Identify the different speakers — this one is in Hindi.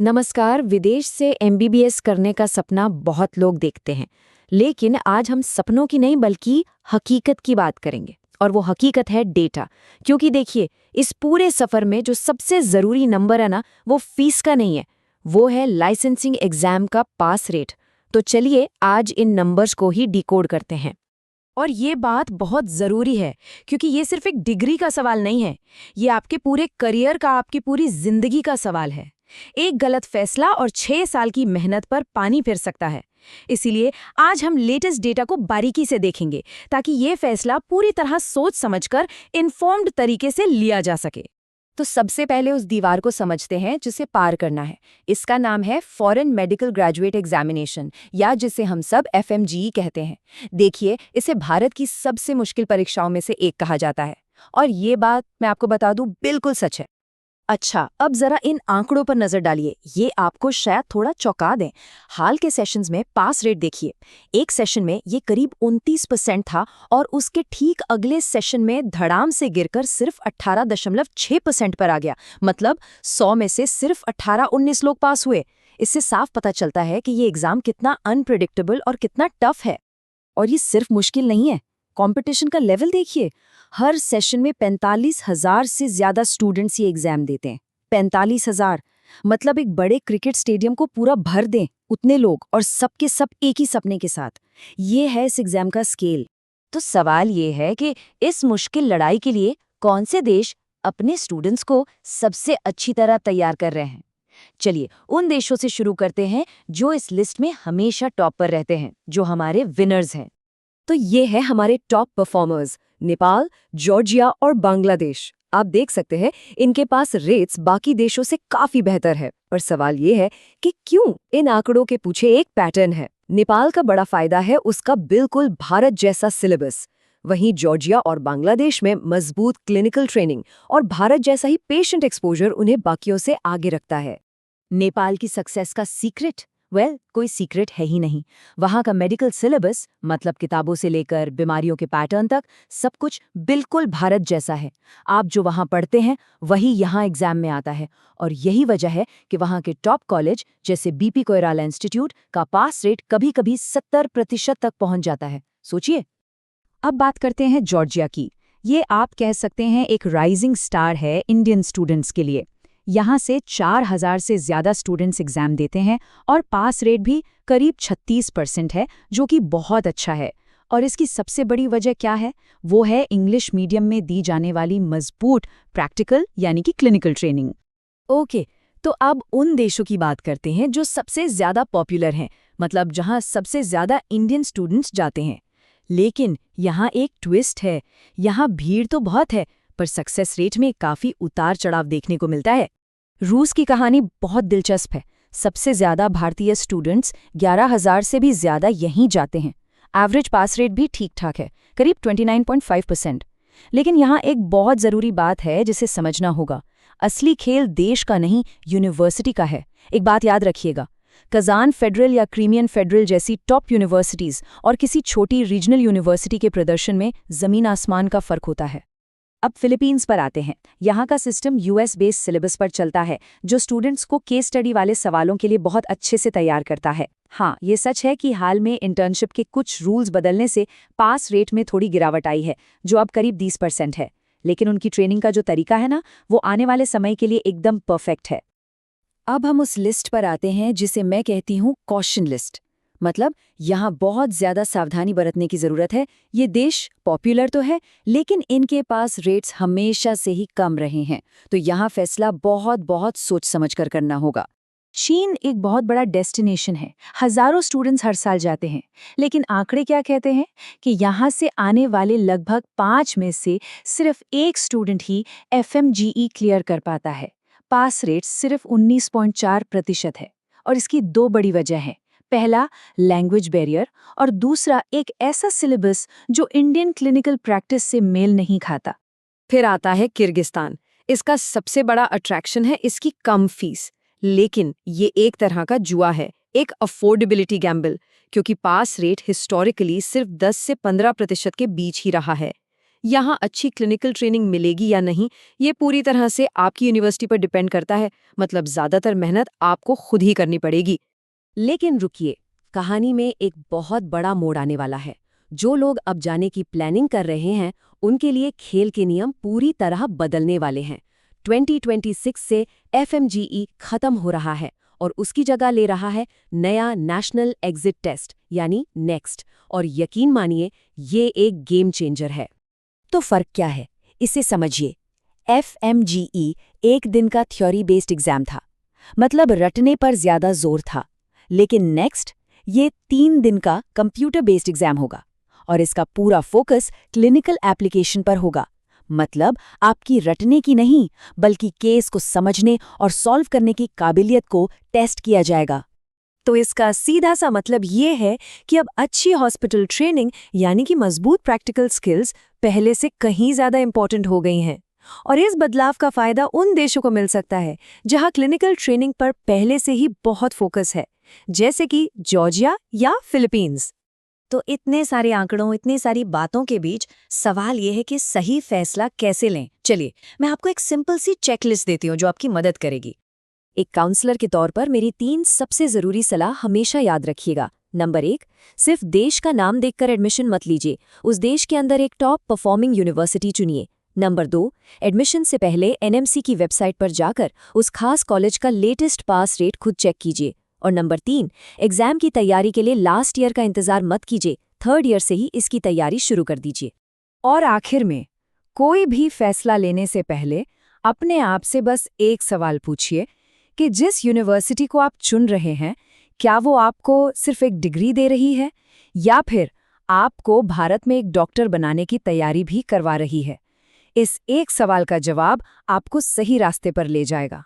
Speaker 1: नमस्कार। विदेश से एमबीबीएस करने का सपना बहुत लोग देखते हैं, लेकिन आज हम सपनों की नहीं बल्कि हकीकत की बात करेंगे। और वो हकीकत है डेटा। क्योंकि देखिए, इस पूरे सफर में जो सबसे जरूरी नंबर है ना, वो फीस का नहीं है, वो है लाइसेंसिंग एग्जाम का पास रेट। तो चलिए आज इन नंबर्स को ही डिकोड करते हैं। और ये बात बहुत ज़रूरी है, क्योंकि ये सिर्फ एक डिग्री का सवाल नहीं है, ये आपके पूरे करियर का, आपकी पूरी जिंदगी का सवाल है। एक गलत फैसला और 6 साल की मेहनत पर पानी फिर सकता है। इसीलिए आज हम लेटेस्ट डेटा को बारीकी से देखेंगे, ताकि ये फैसला पूरी तरह सोच समझकर इन्फॉर्म्ड तरीके से लिया जा सके। तो सबसे पहले उस दीवार को समझते हैं जिसे पार करना है। इसका नाम है फॉरेन मेडिकल ग्रेजुएट एग्जामिनेशन, या जिसे हम सब एफएमजीई कहते हैं। देखिए, इसे भारत की सबसे मुश्किल परीक्षाओं में से एक कहा जाता है। और ये बात मैं आपको बता दूं, बिल्कुल सच है। अच्छा, अब जरा इन आंकड़ों पर नजर डालिए, ये आपको शायद थोड़ा चौंका दें। हाल के सेशंस में पास रेट देखिए। एक सेशन में ये करीब 29% था, और उसके ठीक अगले सेशन में धड़ाम से गिरकर सिर्फ 18.6% पर आ गया। मतलब 100 में से सिर्फ 18-19 लोग पास हुए। इससे साफ पता चलता है कि ये एग्जाम कितना अनप्रिडिक्टेबल और कितना टफ है। और ये सिर्फ मुश्किल नहीं है, कंपटीशन का लेवल देखिए। हर सेशन में 45,000 से ज्यादा स्टूडेंट्स ये एग्जाम देते हैं। 45,000 मतलब एक बड़े क्रिकेट स्टेडियम को पूरा भर दें उतने लोग, और सबके सब एक ही सपने के साथ। ये है इस एग्जाम का स्केल। तो सवाल ये है कि इस मुश्किल लड़ाई के लिए कौन से देश अपने स्टूडेंट्स को सबसे अच्छी तरह तैयार कर रहे हैं। चलिए उन देशों से शुरू करते हैं जो इस लिस्ट में हमेशा टॉप पर रहते हैं, जो हमारे विनर्स हैं। तो ये है हमारे टॉप परफॉर्मर्स, नेपाल, जॉर्जिया और बांग्लादेश। आप देख सकते हैं इनके पास रेट्स बाकी देशों से काफी बेहतर है। पर सवाल ये है कि क्यों? इन आंकड़ों के पीछे एक पैटर्न है। नेपाल का बड़ा फायदा है उसका बिल्कुल भारत जैसा सिलेबस। वहीं जॉर्जिया और बांग्लादेश में मजबूत क्लिनिकल ट्रेनिंग और भारत जैसा ही पेशेंट एक्सपोजर उन्हें बाकियों से आगे रखता है। नेपाल की सक्सेस का सीक्रेट? कोई सीक्रेट है ही नहीं। वहाँ का मेडिकल सिलेबस, मतलब किताबों से लेकर बीमारियों के पैटर्न तक, सब कुछ बिल्कुल भारत जैसा है। आप जो वहाँ पढ़ते हैं वही यहाँ एग्जाम में आता है। और यही वजह है कि वहाँ के टॉप कॉलेज जैसे बीपी कोइराला इंस्टीट्यूट का पास रेट कभी-कभी 70% तक पहुँच जाता है। सोचिए। अब बात करते हैं जॉर्जिया की। ये आप कह सकते हैं एक राइजिंग स्टार है इंडियन स्टूडेंट्स के लिए। यहाँ से 4,000 से ज़्यादा स्टूडेंट्स एग्जाम देते हैं, और पास रेट भी करीब 36% है, जो कि बहुत अच्छा है। और इसकी सबसे बड़ी वजह क्या है? वो है इंग्लिश मीडियम में दी जाने वाली मजबूत प्रैक्टिकल यानी कि क्लिनिकल ट्रेनिंग। ओके, तो अब उन देशों की बात करते हैं जो सबसे ज़्यादा पॉपुलर हैं, मतलब जहाँ सबसे ज़्यादा इंडियन स्टूडेंट्स जाते हैं। लेकिन यहाँ एक ट्विस्ट है। यहाँ भीड़ तो बहुत है, पर सक्सेस रेट में काफ़ी उतार चढ़ाव देखने को मिलता है। रूस की कहानी बहुत दिलचस्प है। सबसे ज्यादा भारतीय स्टूडेंट्स 11,000 से भी ज्यादा यहीं जाते हैं। एवरेज पास रेट भी ठीक ठाक है, करीब 29.5%। लेकिन यहाँ एक बहुत ज़रूरी बात है जिसे समझना होगा। असली खेल देश का नहीं, यूनिवर्सिटी का है। एक बात याद रखिएगा, कजान फेडरल या क्रीमियन फेडरल जैसी टॉप यूनिवर्सिटीज़ और किसी छोटी रीजनल यूनिवर्सिटी के प्रदर्शन में ज़मीन आसमान का फ़र्क होता है। अब फिलीपींस पर आते हैं। यहाँ का सिस्टम यूएस बेस्ड सिलेबस पर चलता है, जो स्टूडेंट्स को केस स्टडी वाले सवालों के लिए बहुत अच्छे से तैयार करता है। हाँ, ये सच है कि हाल में इंटर्नशिप के कुछ रूल्स बदलने से पास रेट में थोड़ी गिरावट आई है, जो अब करीब 20% है। लेकिन उनकी ट्रेनिंग का जो तरीका है ना, वो आने वाले समय के लिए एकदम परफेक्ट है। अब हम उस लिस्ट पर आते हैं जिसे मैं कहती हूँ कॉशन लिस्ट। मतलब यहाँ बहुत ज्यादा सावधानी बरतने की जरूरत है। ये देश पॉपुलर तो है, लेकिन इनके पास रेट्स हमेशा से ही कम रहे हैं। तो यहाँ फैसला बहुत बहुत सोच समझकर करना होगा। चीन एक बहुत बड़ा डेस्टिनेशन है, हजारों स्टूडेंट्स हर साल जाते हैं। लेकिन आंकड़े क्या कहते हैं कि यहाँ से आने वाले लगभग 5 में से सिर्फ एक स्टूडेंट ही एफएमजीई क्लियर कर पाता है। पास रेट सिर्फ 19.4% है। और इसकी दो बड़ी वजह हैं। पहला, लैंग्वेज बैरियर, और दूसरा एक ऐसा सिलेबस जो इंडियन क्लिनिकल प्रैक्टिस से मेल नहीं खाता। फिर आता है किर्गिस्तान। इसका सबसे बड़ा अट्रैक्शन है इसकी कम फीस। लेकिन ये एक तरह का जुआ है, एक अफोर्डेबिलिटी गैम्बल, क्योंकि पास रेट हिस्टोरिकली सिर्फ 10 से 15% के बीच ही रहा है। यहाँ अच्छी क्लिनिकल ट्रेनिंग मिलेगी या नहीं, ये पूरी तरह से आपकी यूनिवर्सिटी पर डिपेंड करता है। मतलब ज़्यादातर मेहनत आपको खुद ही करनी पड़ेगी।
Speaker 2: लेकिन रुकिए, कहानी में एक बहुत बड़ा मोड़ आने वाला है। जो लोग अब जाने की प्लानिंग कर रहे हैं, उनके लिए खेल के नियम पूरी तरह बदलने वाले हैं। 2026 से एफएमजीई खत्म हो रहा है और उसकी जगह ले रहा है नया नेशनल एग्जिट टेस्ट यानी नेक्स्ट। और यकीन मानिए, ये एक गेम चेंजर है।
Speaker 1: तो फर्क क्या है, इसे समझिए। एफएमजीई एक दिन का थ्योरी बेस्ड एग्जाम था, मतलब रटने पर ज्यादा जोर था। लेकिन नेक्स्ट ये 3 दिन का कंप्यूटर बेस्ड एग्जाम होगा और इसका पूरा फोकस क्लिनिकल एप्लीकेशन पर होगा। मतलब आपकी रटने की नहीं, बल्कि केस को समझने और सॉल्व करने की काबिलियत को टेस्ट किया जाएगा। तो इसका सीधा सा मतलब ये है कि अब अच्छी हॉस्पिटल ट्रेनिंग यानी कि मजबूत प्रैक्टिकल स्किल्स पहले से कहीं ज़्यादा इम्पोर्टेंट हो गई हैं। और इस बदलाव का फ़ायदा उन देशों को मिल सकता है जहां क्लिनिकल ट्रेनिंग पर पहले से ही बहुत फोकस है, जैसे कि जॉर्जिया या फिलीपींस। तो इतने सारे आंकड़ों, इतनी सारी बातों के बीच सवाल ये है कि सही फैसला कैसे लें। चलिए, मैं आपको एक सिंपल सी चेकलिस्ट देती हूँ जो आपकी मदद करेगी। एक काउंसलर के तौर पर मेरी 3 सबसे ज़रूरी सलाह हमेशा याद रखिएगा। नंबर 1, सिर्फ देश का नाम देखकर एडमिशन मत लीजिए, उस देश के अंदर एक टॉप परफॉर्मिंग यूनिवर्सिटी चुनिए। नंबर 2, एडमिशन से पहले एनएमसी की वेबसाइट पर जाकर उस खास कॉलेज का लेटेस्ट पास रेट खुद चेक कीजिए। और नंबर 3, एग्जाम की तैयारी के लिए लास्ट ईयर का इंतजार मत कीजिए, 3rd ईयर से ही इसकी तैयारी शुरू कर दीजिए। और आखिर में, कोई भी फैसला लेने से पहले अपने आप से बस एक सवाल पूछिए कि जिस यूनिवर्सिटी को आप चुन रहे हैं, क्या वो आपको सिर्फ एक डिग्री दे रही है या फिर आपको भारत में एक डॉक्टर बनाने की तैयारी भी करवा रही है। इस एक सवाल का जवाब आपको सही रास्ते पर ले जाएगा।